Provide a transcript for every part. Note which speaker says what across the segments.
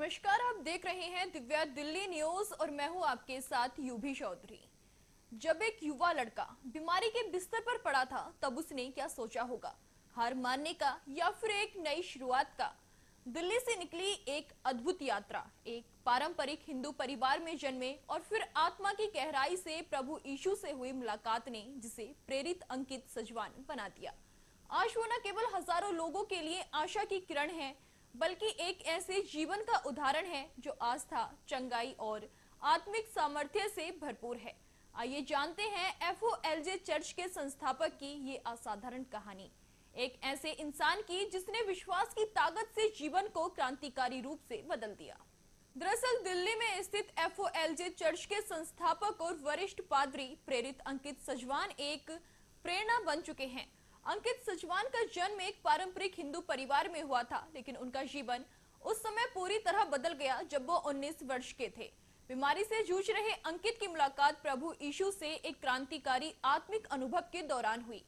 Speaker 1: नमस्कार, आप देख रहे हैं दिव्या दिल्ली न्यूज और मैं हूं आपके साथ यूभी चौधरी। जब एक युवा लड़का बीमारी के बिस्तर पर पड़ा था तब उसने क्या सोचा होगा, हार मानने का या फिर एक नई शुरुआत का। दिल्ली से निकली एक अद्भुत यात्रा एक पारंपरिक हिंदू परिवार में जन्मे और फिर आत्मा की गहराई से प्रभु यीशु से हुई मुलाकात ने जिसे प्रेरित अंकित सजवान बना दिया। आज वो न केवल हजारों लोगों के लिए आशा की किरण है, बल्कि एक ऐसे जीवन का उदाहरण है जो आस्था, चंगाई और आत्मिक सामर्थ्य से भरपूर है। आइए जानते हैं FOLJ चर्च के संस्थापक की ये असाधारण कहानी, एक ऐसे इंसान की जिसने विश्वास की ताकत से जीवन को क्रांतिकारी रूप से बदल दिया। दरअसल दिल्ली में स्थित FOLJ चर्च के संस्थापक और वरिष्ठ पादरी प्रेरित अंकित सजवान एक प्रेरणा बन चुके हैं। अंकित सजवान का जन्म एक पारंपरिक हिंदू परिवार में हुआ था, लेकिन उनका जीवन उस समय पूरी तरह बदल गया जब वो 19 वर्ष के थे। बीमारी से जूझ रहे अंकित की मुलाकात प्रभु यीशु से एक क्रांतिकारी आत्मिक अनुभव के दौरान हुई।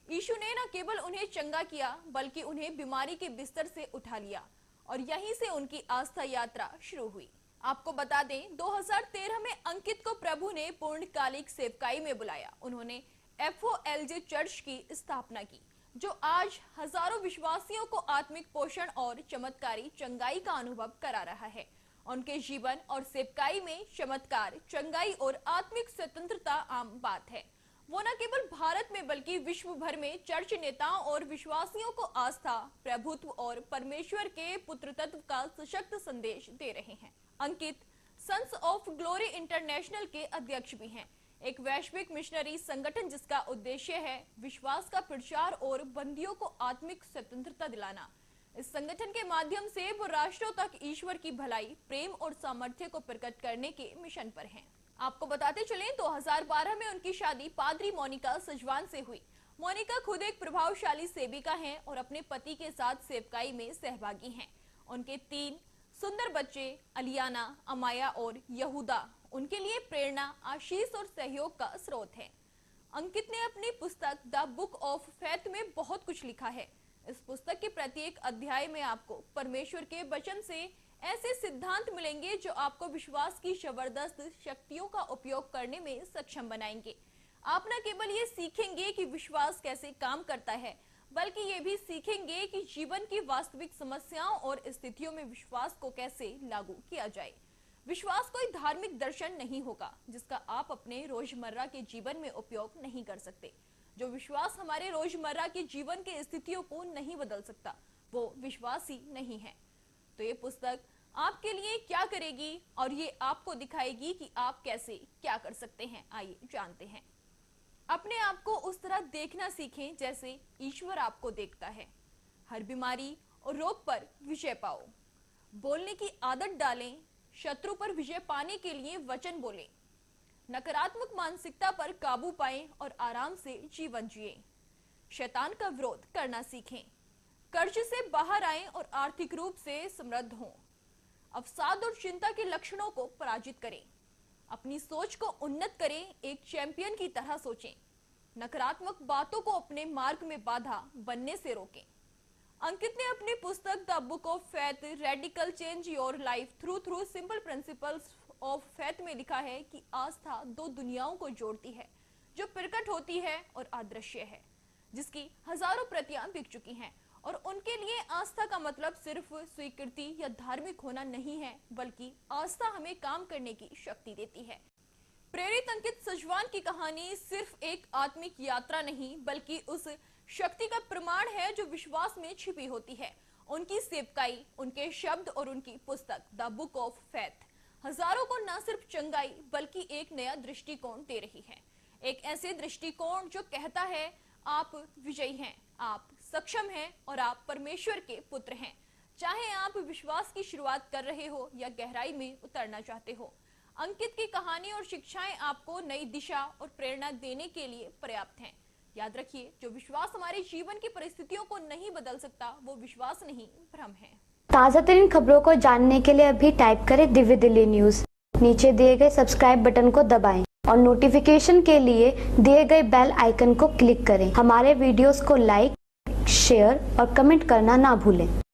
Speaker 1: यीशु ने न केवल उन्हें चंगा किया, बल्कि उन्हें बीमारी के बिस्तर से उठा लिया और यहीं से उनकी आस्था यात्रा शुरू हुई। आपको बता दें, 2013 में अंकित को प्रभु ने पूर्णकालिक सेवकाई में बुलाया। उन्होंने FOLJ चर्च की स्थापना की, जो आज हजारों विश्वासियों को आत्मिक पोषण और चमत्कारी चंगाई का अनुभव करा रहा है। उनके जीवन और सेवकाई में चमत्कार, चंगाई और आत्मिक स्वतंत्रता आम बात है। वो न केवल भारत में बल्कि विश्व भर में चर्च नेताओं और विश्वासियों को आस्था, प्रभुत्व और परमेश्वर के पुत्र तत्व का सशक्त संदेश दे रहे हैं। अंकित सन्स ऑफ ग्लोरी इंटरनेशनल के अध्यक्ष भी हैं, एक वैश्विक मिशनरी संगठन जिसका उद्देश्य है विश्वास का प्रचार और बंदियों को आत्मिक स्वतंत्रता दिलाना। इस संगठन के माध्यम से वो राष्ट्रों तक ईश्वर की भलाई, प्रेम और सामर्थ्य को प्रकट करने के मिशन पर हैं। आपको बताते चलें, 2012 में उनकी शादी पादरी मोनिका सजवान से हुई। मोनिका खुद एक प्रभावशाली सेविका हैं और अपने पति के साथ सेवकाई में सहभागी हैं। उनके 3 सुंदर बच्चे अलियाना, अमाया और यहूदा उनके लिए प्रेरणा, आशीष और सहयोग का स्रोत है। अंकित ने अपनी पुस्तक द बुक ऑफ फेथ में बहुत कुछ लिखा है। इस पुस्तक के प्रत्येक अध्याय में आपको परमेश्वर के वचन से ऐसे सिद्धांत मिलेंगे जो आपको विश्वास की जबरदस्त शक्तियों का उपयोग करने में सक्षम बनाएंगे। आप न केवल ये सीखेंगे कि विश्वास कैसे काम करता है, बल्कि ये भी सीखेंगे कि जीवन की वास्तविक समस्याओं और स्थितियों में विश्वास को कैसे लागू किया जाए। विश्वास कोई धार्मिक दर्शन नहीं होगा जिसका आप अपने रोजमर्रा के जीवन में उपयोग नहीं कर सकते। जो विश्वास हमारे रोजमर्रा के जीवन के स्थितियों को नहीं बदल सकता, वो विश्वास ही नहीं है। तो ये पुस्तक आपके लिए क्या करेगी और ये आपको दिखाएगी कि आप कैसे क्या कर सकते हैं। आइए जानते हैं। अपने आप को उस तरह देखना सीखें जैसे ईश्वर आपको देखता है। हर बीमारी और रोग पर विजय पाओ। बोलने की आदत डालें। शत्रु पर विजय पाने के लिए वचन बोलें। नकारात्मक मानसिकता पर काबू पाएं और आराम से जीवन जिएं। शैतान का विरोध करना सीखें। कर्ज से बाहर आएं और आर्थिक रूप से समृद्ध हों। अवसाद और चिंता के लक्षणों को पराजित करें। अपनी सोच को उन्नत करें, एक चैंपियन की तरह सोचें। नकारात्मक बातों को अपने मार्ग में बाधा बनने से रोकें। अंकित ने अपनी पुस्तक the book of faith radical change your life through simple principles of faith में लिखा है कि आस्था 2 दुनियाओं को जोड़ती है, जो प्रकट होती है और अदृश्य है, जिसकी हजारों प्रतियां बिक चुकी हैं। और उनके लिए आस्था का मतलब सिर्फ स्वीकृति या धार्मिक होना नहीं है, बल्कि आस्था हमें काम करने की शक्ति देती है। प्रेरित अंकित सजवान की कहानी सिर्फ एक आत्मिक यात्रा नहीं, बल्कि उस शक्ति का प्रमाण है जो विश्वास में छिपी होती है। उनकी सेवकाई, उनके शब्द और उनकी पुस्तक द बुक ऑफ फेथ हजारों को न सिर्फ चंगाई बल्कि एक नया दृष्टिकोण दे रही है। एक ऐसे दृष्टिकोण जो कहता है आप विजयी हैं, आप सक्षम हैं और आप परमेश्वर के पुत्र हैं। चाहे आप विश्वास की शुरुआत कर रहे हो या गहराई में उतरना चाहते हो, अंकित की कहानी और शिक्षाएं आपको नई दिशा और प्रेरणा देने के लिए पर्याप्त हैं। याद रखिए, जो विश्वास हमारे जीवन की परिस्थितियों को नहीं बदल सकता, वो विश्वास नहीं, भ्रम है।
Speaker 2: ताज़ा तरीन खबरों को जानने के लिए अभी टाइप करें दिव्य दिल्ली न्यूज। नीचे दिए गए सब्सक्राइब बटन को दबाएं और नोटिफिकेशन के लिए दिए गए बेल आइकन को क्लिक करें। हमारे वीडियोस को लाइक, शेयर और कमेंट करना ना भूलें।